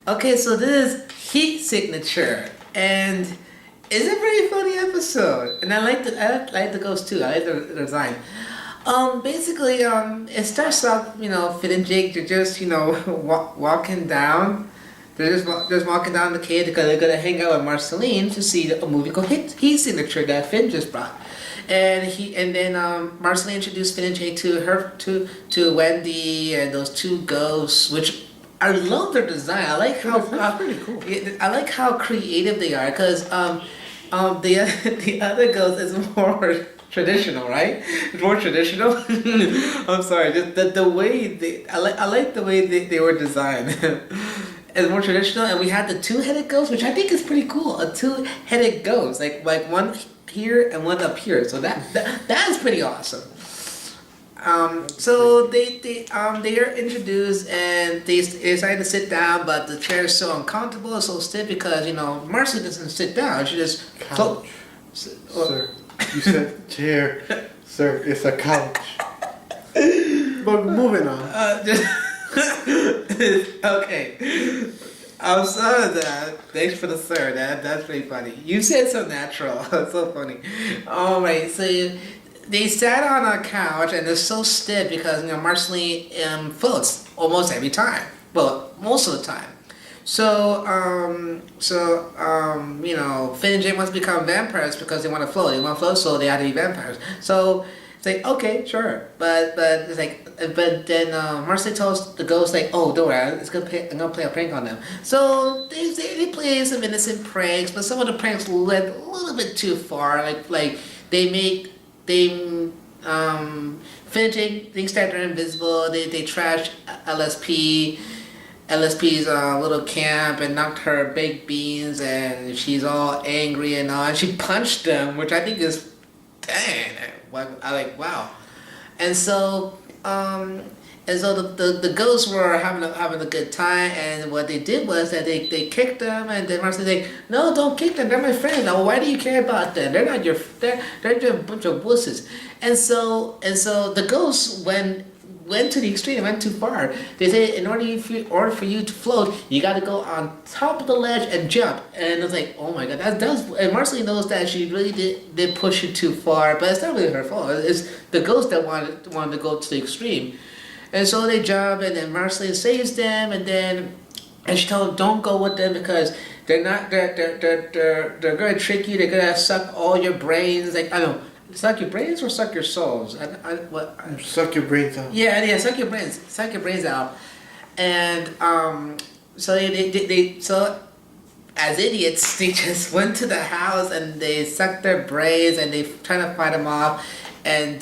Okay, so this is Heat Signature, and it's a very funny episode, and I like the ghost too. I like the design. Basically, it starts off, Finn and Jake, they're just, walking down. They're just walking down the cave because they're gonna hang out with Marceline to see a movie called Heat Signature that Finn just brought. And then Marceline introduced Finn and Jake to Wendy and those two ghosts, which I love their design. I like That's pretty cool. I like how creative they are because the the other ghost is more traditional, right? It's more traditional. I'm sorry, just the way I like the way they were designed. It's more traditional, and we had the two-headed ghost, which I think is pretty cool. A two-headed ghost, like one here and one up here. So that is pretty awesome. So they are introduced and they decide to sit down, but the chair is so uncomfortable, so stiff because Marcy doesn't sit down; she just Couch. Sir, you said chair. Sir, it's a couch. But moving on. Okay. I'm sorry that. Thanks for the sir. That's pretty funny. You said so natural. It's so funny. All right. So they sat on a couch and they're so stiff because Marceline floats almost every time. Well, most of the time. So Finn and Jake must become vampires because they want to float. They want to float, so they have to be vampires. So it's like, okay, sure, but it's like, but then Marcy tells the ghost like, oh, don't worry, I'm gonna play a prank on them. So they play some innocent pranks, but some of the pranks went a little bit too far. Like they Finn and Jake thinks that they're invisible. They trash LSP. LSP's little camp and knocked her baked beans, and she's all angry and all. And she punched them, which I think is, dang, I like, wow. And so, the ghosts were having a good time, and what they did was that they kicked them, and then Marcy said, "No, don't kick them. They're my friends. Now, why do you care about them? They're not your. They're just a bunch of wusses." And so the ghosts went to the extreme, went too far. They say in order for you to float, you got to go on top of the ledge and jump. And it's like, oh my god, that's. And Marceline knows that she really did push it too far, but it's not really her fault. It's the ghost that wanted to go to the extreme. And so they jump, and then Marceline saves them, and she told them don't go with them because they're not they're gonna trick you. They're gonna suck all your brains. Like I don't know. Suck your brains or suck your souls? Suck your brains out. Yeah, suck your brains out, and so so as idiots they just went to the house and they sucked their brains and they trying to fight them off, and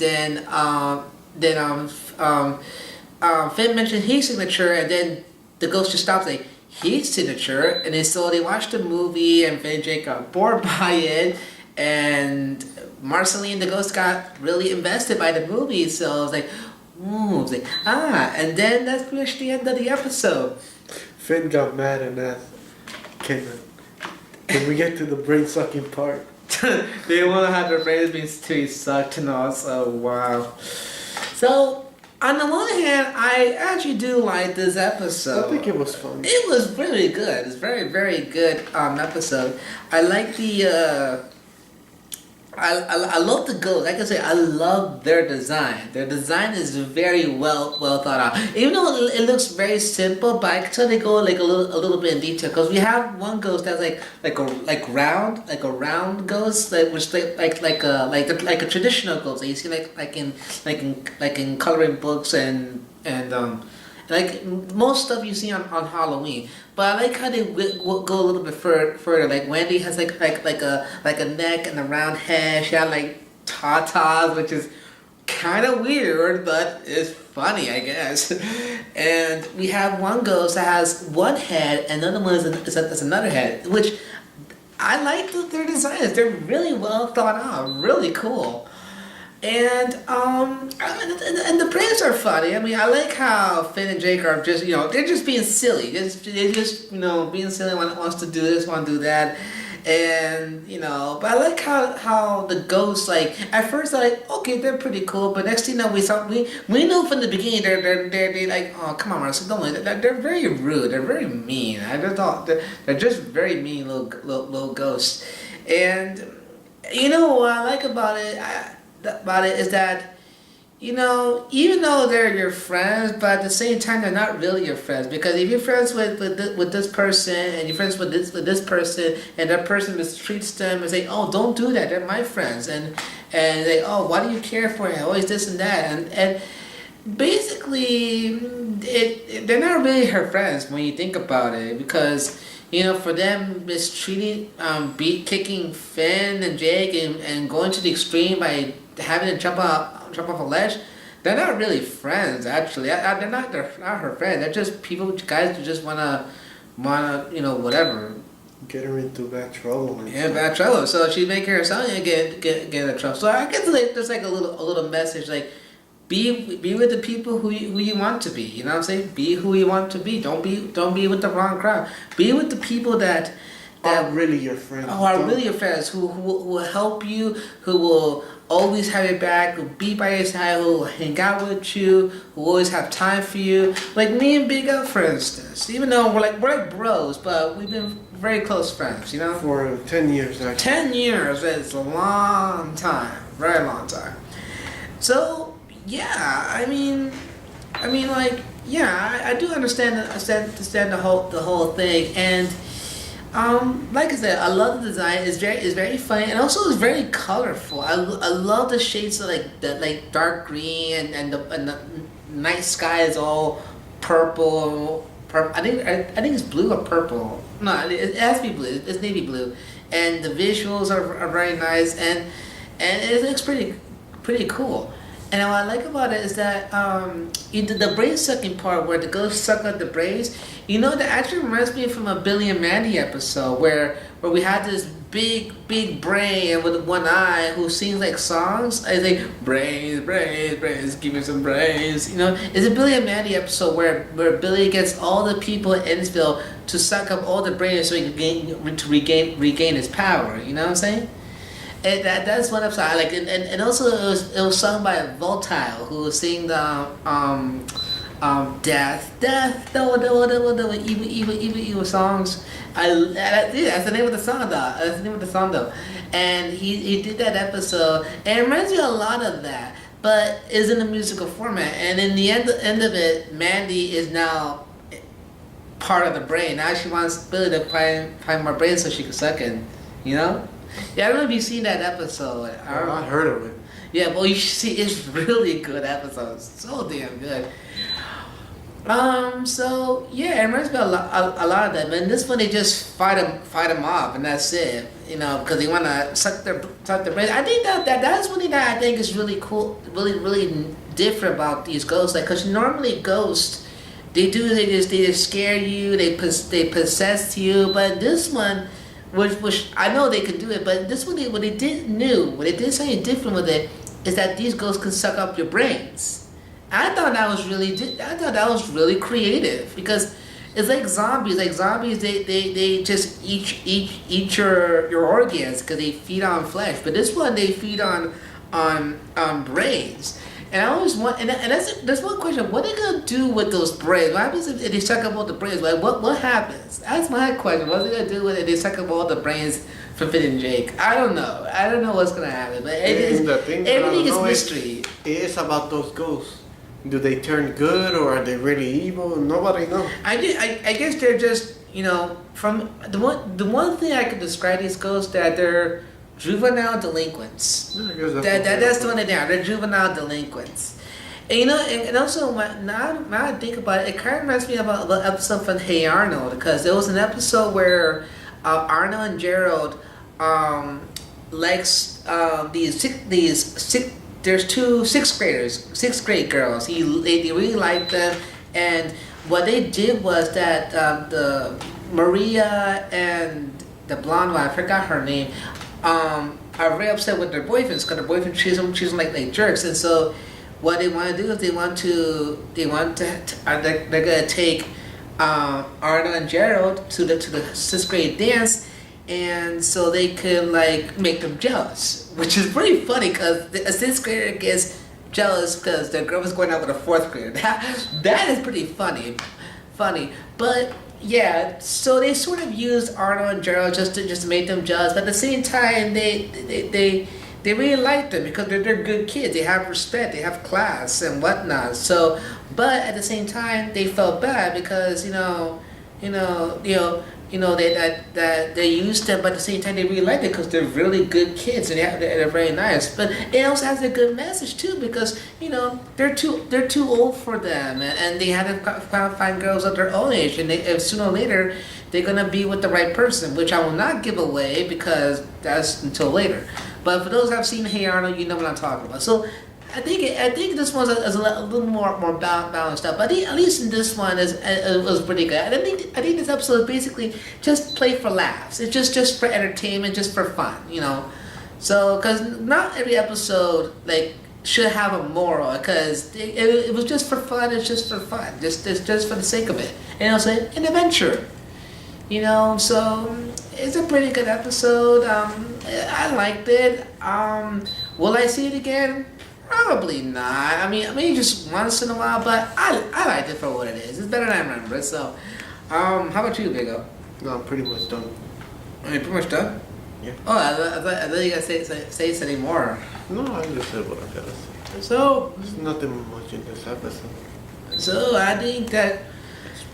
Finn mentioned heat signature, and then the ghost just stops like heat signature, and then so they watched the movie and Finn and Jake got bored by it, and Marceline, the ghost, got really invested by the movie, so I was like, ooh, it's like, and then that's pretty much the end of the episode. Finn got mad and asked, can we get to the brain sucking part? They want to have their brains being sucked and all, so wow. So, on the one hand, I actually do like this episode. I think it was fun. It was really good. It's very, very good episode. I like the... I love the ghosts. Like I say, I love their design. Their design is very well thought out. Even though it looks very simple, but I can tell they go like a little bit in detail. Because we have one ghost that's like a round ghost, which like a traditional ghost that you see like in coloring books and like most stuff you see on Halloween. But I like how they go a little bit further. Like Wendy has like a neck and a round head. She had like tatas, which is kind of weird, but it's funny, I guess. And we have one ghost that has one head, and another one is another head, which I like their designs. They're really well thought out, really cool. And the pranks are funny. I mean, I like how Finn and Jake are just they're just being silly. They're just being silly. One wants to do this, want to do that, And but I like how the ghosts, like, at first I like, okay, they're pretty cool, but next thing you know, we know from the beginning they're like, oh, come on, Marcel, don't worry, they're very rude, they're very mean. I just thought they're just very mean little ghosts. And what I like about it is that, even though they're your friends, but at the same time they're not really your friends, because if you're friends with this person, and you're friends with this person, and that person mistreats them and say, oh, don't do that, they're my friends, and they, oh, why do you care for it, always this and that, and basically they're not really her friends when you think about it, because for them mistreating, kicking Finn and Jake, and going to the extreme by having to jump off a ledge, they're not really friends. Actually, they're not her friends. They're just guys who just wanna whatever. Get her into bad trouble. Yeah, bad trouble. So she make her son get into trouble. So I guess there's like a little message, like, be with the people who you want to be. You know what I'm saying? Be who you want to be. Don't be with the wrong crowd. Be with the people that are really your friends. Oh, are really your friends, who will help you, who will always have your back, who will be by your side, who will hang out with you, who will always have time for you. Like me and Big Up, for instance. Even though we're like bros, but we've been very close friends, For 10 years, actually. 10 years is a long time. Very long time. So, yeah, I mean, like, yeah, I do understand the whole thing, and like I said, I love the design. It's very funny, and also it's very colorful. I love the shades of like dark green, and the night sky is all purple. I think it's blue or purple. No, it has to be blue. It's navy blue, and the visuals are very nice, and it looks pretty cool. And what I like about it is that the brain sucking part, where the ghosts suck out the brains, that actually reminds me from a Billy and Mandy episode where we had this big brain with one eye who sings like songs. I say, brains, give me some brains. It's a Billy and Mandy episode where Billy gets all the people in Ennisville to suck up all the brains so he can regain his power. You know what I'm saying? And that's one episode I like, and also it was sung by Voltile, who was singing the death, evil songs. That's the name of the song though. And he did that episode, and it reminds me a lot of that, but is in a musical format. And in the end of it, Mandy is now part of the brain. Now she wants Billy to find more brains so she can suck it. Yeah, I don't know if you've seen that episode. I heard of it. Yeah, well, you should see. It's really good episode. So damn good. So yeah, it reminds me a lot of them. And this one, they just fight them off, and that's it. Because they want to suck their brains. I think that's one thing that I think is really cool, really different about these ghosts. Like, because normally ghosts, they just scare you, they possess you, but this one. Which I know they can do it, but this one, what they did something different with it, is that these ghosts can suck up your brains. I thought that was really creative, because it's like zombies. Like zombies, they just eat your organs because they feed on flesh. But this one, they feed on brains. And I always want, and that's one question. What are they gonna do with those brains? What happens if they suck up all the brains? Like what happens? That's my question. What are they gonna do with it? They suck up all the brains from Finn and Jake. I don't know. I don't know what's gonna happen. But everything is mystery. It is about those ghosts. Do they turn good, or are they really evil? Nobody knows. I guess they're just from the one thing I could describe these ghosts, that they're juvenile delinquents. That's the one they are. They're juvenile delinquents. And and also now I think about it, it kind of reminds me of an episode from Hey Arnold, because there was an episode where Arnold and Gerald likes there's two sixth grade girls. They really like them, and what they did was that the Maria and the blonde one, I forgot her name, are very upset with their boyfriends, because their boyfriend treats them like jerks. And so what they want to do is they're gonna take Arnold and Gerald to the sixth grade dance, and so they could like make them jealous, which is pretty funny because a sixth grader gets jealous because their girl was going out with a fourth grader. That is pretty funny. But yeah, so they sort of used Arnold and Gerald just to make them jealous, but at the same time they really like them because they're good kids. They have respect, they have class and whatnot. So, but at the same time, they felt bad because they used them, but at the same time they really like it because they're really good kids and they're very nice. But it also has a good message too because they're too old for them and they had to find girls of their own age, and sooner or later they're gonna be with the right person, which I will not give away because that's until later. But for those that have seen Hey Arnold, you know what I'm talking about. So I think this one is a little more balanced up. But at least in this one it was pretty good. I think this episode is basically just play for laughs. It's just for entertainment, just for fun, So because not every episode like should have a moral, because it was just for fun. It's just for fun, just for the sake of it, and also an adventure. So it's a pretty good episode. I liked it. Will I see it again? Probably not. I mean, maybe just once in a while, but I liked it for what it is. It's better than I remember it. So, how about you, Bigo? No, I'm pretty much done. Are you pretty much done? Yeah. Oh, I thought you gotta say something more. No, I just said what I gotta say. So, There's nothing much in this episode. so I think that.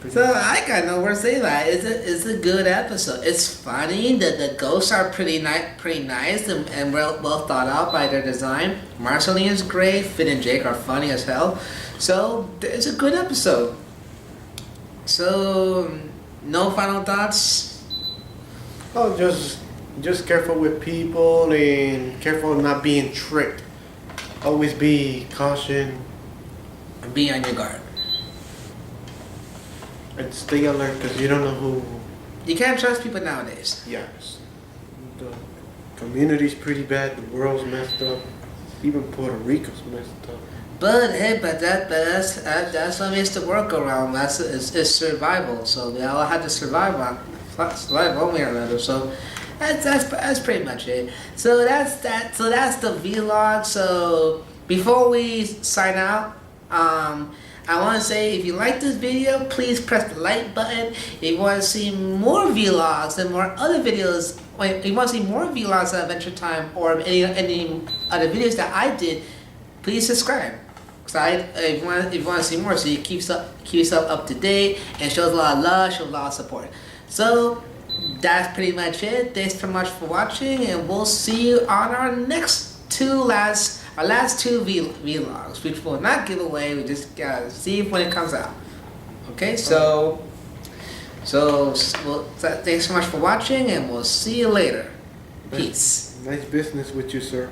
So I got nowhere to say that. It's a good episode. It's funny. The ghosts are pretty nice and well thought out by their design. Marceline is great. Finn and Jake are funny as hell. So it's a good episode. So no final thoughts. Oh, just careful with people and careful not being tricked. Always be caution Be on your guard. and stay alert because you don't know who. You can't trust people nowadays. Yes, the community's pretty bad. The world's messed up. Even Puerto Rico's messed up. But hey, that's what makes the workaround. It's survival. So we all had to survive one way or another. So that's pretty much it. So that's that. So that's the vlog. So before we sign out, I want to say if you like this video, please press the like button. If you want to see more vlogs and more other videos, if you want to see more vlogs of Adventure Time or any other videos that I did, please subscribe. Cause if you want to see more, so you keep yourself up to date and shows a lot of love, shows a lot of support. So that's pretty much it. Thanks so much for watching, and we'll see you on our last two vlogs, which will not give away. We just gotta see when it comes out. Okay, so thanks so much for watching, and we'll see you later. Peace. Nice business with you, sir.